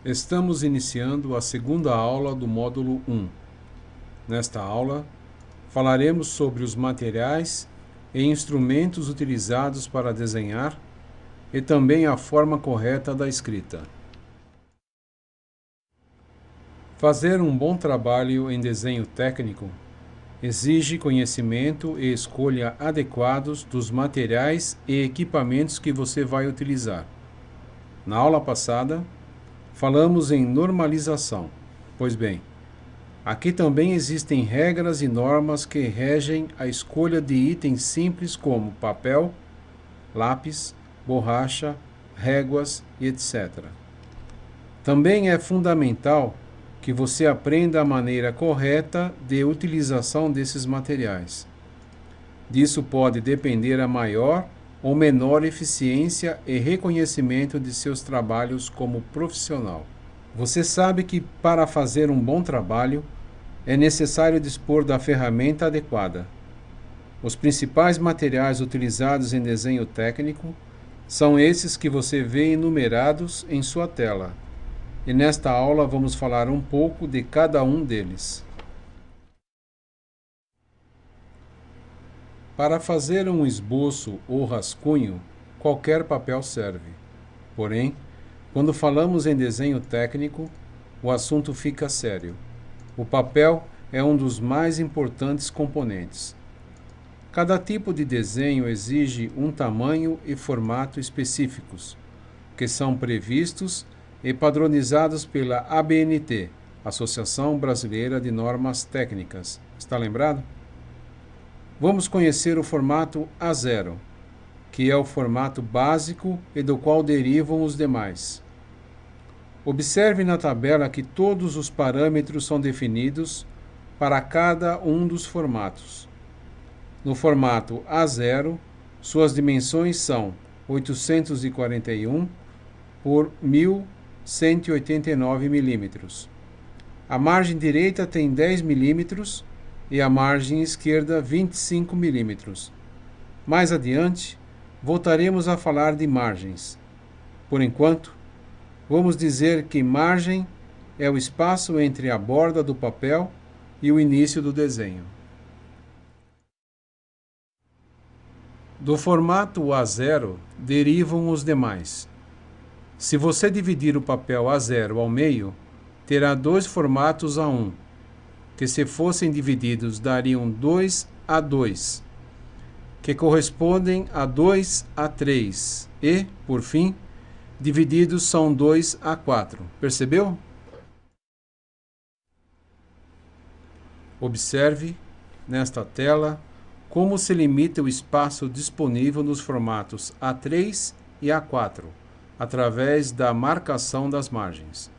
Estamos iniciando a segunda aula do módulo 1. Nesta aula, falaremos sobre os materiais e instrumentos utilizados para desenhar e também a forma correta da escrita. Fazer um bom trabalho em desenho técnico exige conhecimento e escolha adequados dos materiais e equipamentos que você vai utilizar. Na aula passada, falamos em normalização. Pois bem, aqui também existem regras e normas que regem a escolha de itens simples como papel, lápis, borracha, réguas e etc. Também é fundamental que você aprenda a maneira correta de utilização desses materiais. Disso pode depender a maior ou menor eficiência e reconhecimento de seus trabalhos como profissional. Você sabe que para fazer um bom trabalho é necessário dispor da ferramenta adequada. Os principais materiais utilizados em desenho técnico são esses que você vê enumerados em sua tela. E nesta aula vamos falar um pouco de cada um deles. Para fazer um esboço ou rascunho, qualquer papel serve. Porém, quando falamos em desenho técnico, o assunto fica sério. O papel é um dos mais importantes componentes. Cada tipo de desenho exige um tamanho e formato específicos, que são previstos e padronizados pela ABNT, Associação Brasileira de Normas Técnicas. Está lembrado? Vamos conhecer o formato A0, que é o formato básico e do qual derivam os demais. Observe na tabela que todos os parâmetros são definidos para cada um dos formatos. No formato A0, suas dimensões são 841 por 1189 milímetros. A margem direita tem 10 milímetros e a margem esquerda 25 milímetros. Mais adiante, voltaremos a falar de margens. Por enquanto, vamos dizer que margem é o espaço entre a borda do papel e o início do desenho. Do formato A0 derivam os demais. Se você dividir o papel A0 ao meio, terá dois formatos A1, que se fossem divididos dariam 2A2, que correspondem a 2A3 e, por fim, divididos são 2A4. Percebeu? Observe, nesta tela, como se limita o espaço disponível nos formatos A3 e A4, através da marcação das margens.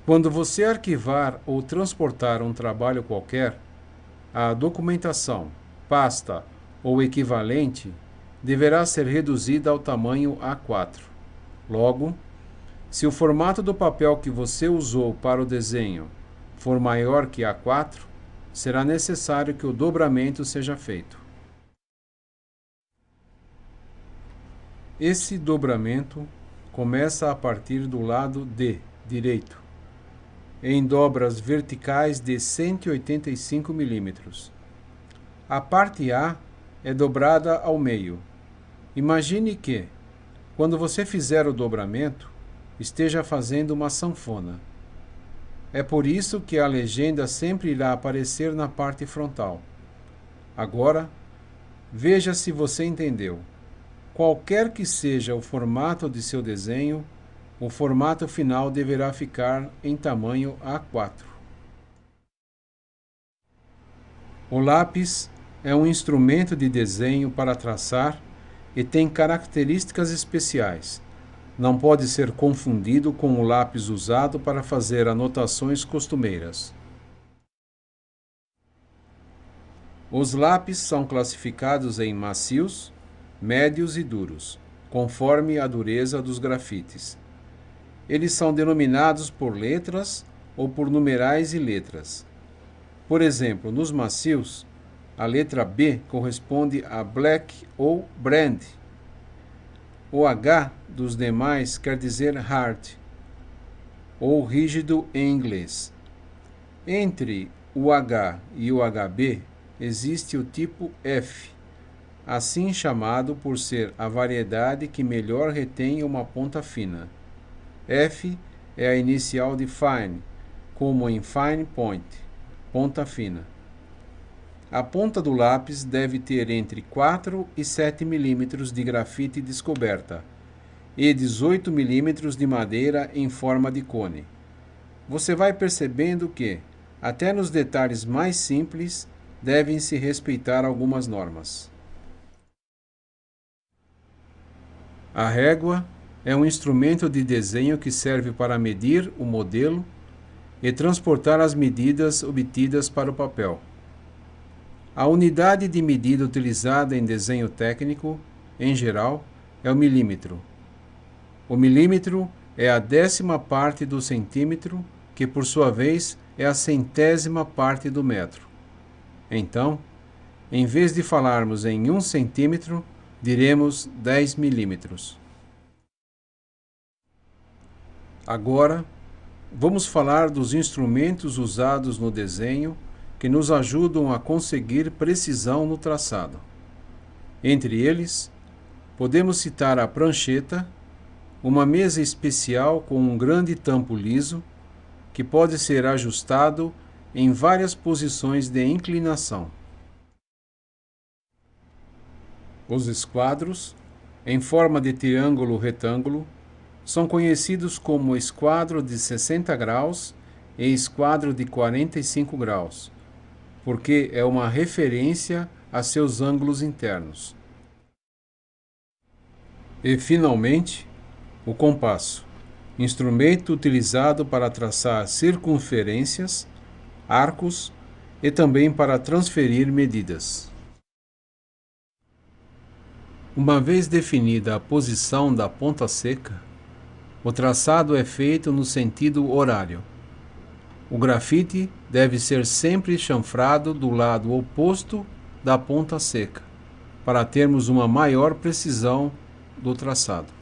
Quando você arquivar ou transportar um trabalho qualquer, a documentação, pasta ou equivalente deverá ser reduzida ao tamanho A4. Logo, se o formato do papel que você usou para o desenho for maior que A4, será necessário que o dobramento seja feito. Esse dobramento começa a partir do lado D, direito, em dobras verticais de 185 milímetros. A parte A é dobrada ao meio. Imagine que, quando você fizer o dobramento, esteja fazendo uma sanfona. É por isso que a legenda sempre irá aparecer na parte frontal. Agora, veja se você entendeu. Qualquer que seja o formato de seu desenho, o formato final deverá ficar em tamanho A4. O lápis é um instrumento de desenho para traçar e tem características especiais. Não pode ser confundido com o lápis usado para fazer anotações costumeiras. Os lápis são classificados em macios, médios e duros, conforme a dureza dos grafites. Eles são denominados por letras ou por numerais e letras. Por exemplo, nos macios, a letra B corresponde a black ou brand. O H dos demais quer dizer hard. ou rígido em inglês. Entre o H e o HB existe o tipo F, assim chamado por ser a variedade que melhor retém uma ponta fina. F é a inicial de fine, como em fine point, ponta fina. A ponta do lápis deve ter entre 4 e 7 milímetros de grafite descoberta e 18 milímetros de madeira em forma de cone. Você vai percebendo que, até nos detalhes mais simples, devem-se respeitar algumas normas. A régua é um instrumento de desenho que serve para medir o modelo e transportar as medidas obtidas para o papel. A unidade de medida utilizada em desenho técnico, em geral, é o milímetro. O milímetro é a 10ª parte do centímetro, que por sua vez é a 100ª parte do metro. Então, em vez de falarmos em 1 centímetro, diremos 10 milímetros. Agora, vamos falar dos instrumentos usados no desenho que nos ajudam a conseguir precisão no traçado. Entre eles, podemos citar a prancheta, uma mesa especial com um grande tampo liso, que pode ser ajustado em várias posições de inclinação. Os esquadros, em forma de triângulo-retângulo, são conhecidos como esquadro de 60 graus e esquadro de 45 graus, porque é uma referência a seus ângulos internos. E, finalmente, o compasso, instrumento utilizado para traçar circunferências, arcos e também para transferir medidas. Uma vez definida a posição da ponta seca, o traçado é feito no sentido horário. O grafite deve ser sempre chanfrado do lado oposto da ponta seca, para termos uma maior precisão do traçado.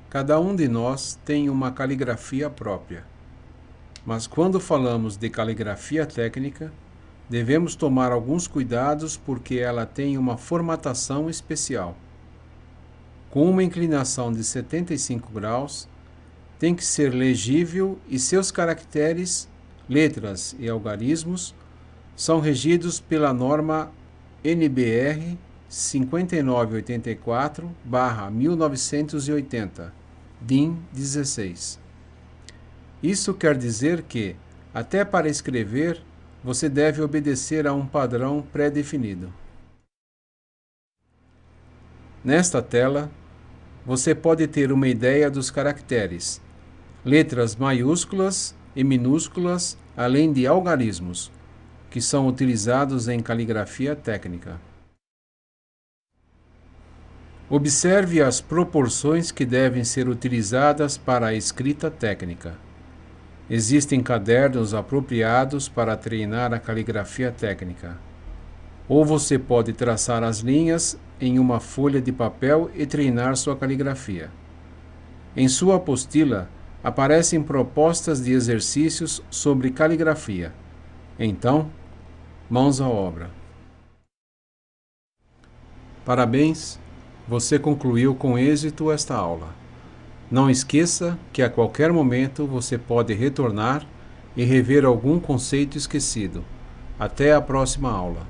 Cada um de nós tem uma caligrafia própria, mas quando falamos de caligrafia técnica, devemos tomar alguns cuidados porque ela tem uma formatação especial. Com uma inclinação de 75 graus, tem que ser legível e seus caracteres, letras e algarismos são regidos pela norma NBR 5984/1980, DIN 16. Isso quer dizer que, até para escrever, você deve obedecer a um padrão pré-definido. Nesta tela, você pode ter uma ideia dos caracteres, letras maiúsculas e minúsculas, além de algarismos, que são utilizados em caligrafia técnica. Observe as proporções que devem ser utilizadas para a escrita técnica. Existem cadernos apropriados para treinar a caligrafia técnica. Ou você pode traçar as linhas em uma folha de papel e treinar sua caligrafia. Em sua apostila aparecem propostas de exercícios sobre caligrafia. Então, mãos à obra. Parabéns! Você concluiu com êxito esta aula. Não esqueça que a qualquer momento você pode retornar e rever algum conceito esquecido. Até a próxima aula.